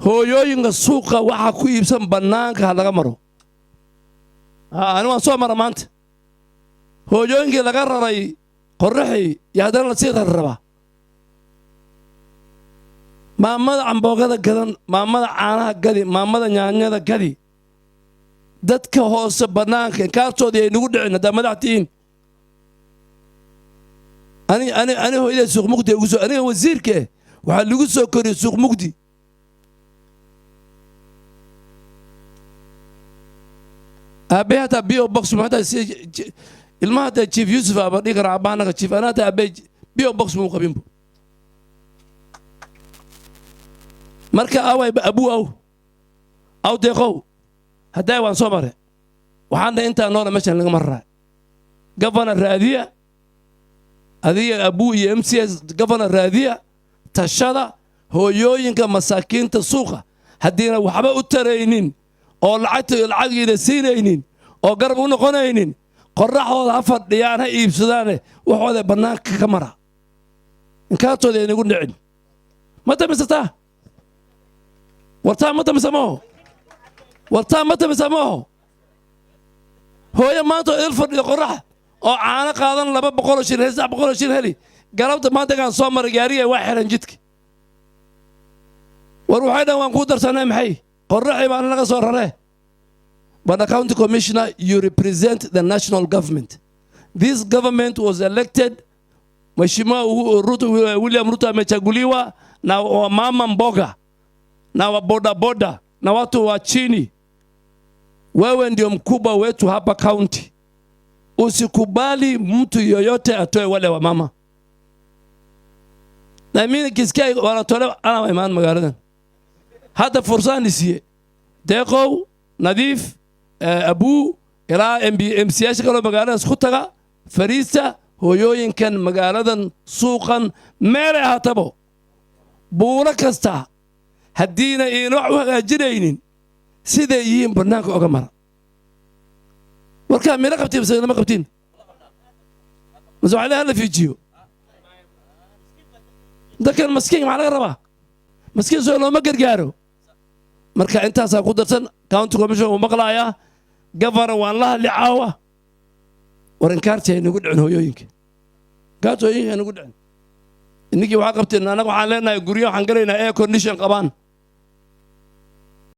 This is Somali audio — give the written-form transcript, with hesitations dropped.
hooyooyinka suuqa waxa ku iibsan bannaanka ha laga maro ani waan soo mara maanta hooyooyinkii laga raray qorraxii iyo haddana la sii rarrabaa maamada camboogada gadan maamada caanaha gadi maamada nyaanyada gadi dadka hoose bannaanka inkaartoodii ay nagu dhicin haddaa madaxtiin ani hooyada suuq mugdi ugu soo aniga wasiirka waxaa lagu soo koriyay suuq mugdi aabbe hataa bio box maxaa ilmaha hataa chief yusuf aba dhigi karaa abbaanaga chief ana hataa aabbe bio box muu qabinbo marka away abuu aw deeqow hadday waan soo mare waxaana intaa noola meeshan laga maraa governor raadiya adiga abuu iyo MCS governor raadiya tashada hooyooyinka masaakiinta suuqa haddiina waxba u taraynin oo lacagina siinaynin oo garab u noqonaynin qorraxooda ha fadhiyaan ha iibsadaane waxooda bannaanka ka mara inkaartooda ay nagu dhicin ma tamisataa wartaa ma tamisamaho wartaa ma tamisamaho hooyo maanta il fadhiyo qorrax oo caano qaadan 200 shilin 300 shilin heli galabta maanta gaan soo maray gaariga waa xiran jidka war waxay dhan waan ku darsanay maxay qorraxii baan laga soo raray but the county commissioner you represent the national government this government was elected Mheshimiwa William Ruto amechaguliwa na mama mboga na waboda boda na watu wa chini wewe ndio mkubwa wetu hapa county usikubali mtu yoyote atoe wale wa mama na mimi kisikia wanatolewa ana imaan magaladan hata fursa nisiye deeqow nadiif abuu ilaa MCS kale magaalada isku taga fariista hooyooyinkan magaaladan suuqan meel ay hatabo buura kasta haddiina in wax u hagaajinaynin siday yihiin bannaanka oga mara warkaa meela qabtiin mise lama qabtiin mise waxaa leeyahay la fiijiyo dadkan maskiin maxaa laga rabaa maskiin soo looma gargaaro marka intaasaa ku darsan county commission uu maqlaaya governor waan la hadli caawa war inkaartii ay nagu dhicin hooyooyinka gaatooyinka ay nagu dhicin innagii waxaa qabteen annaga waxaan leenahay guryo waxaan galaynaa air condition qabaan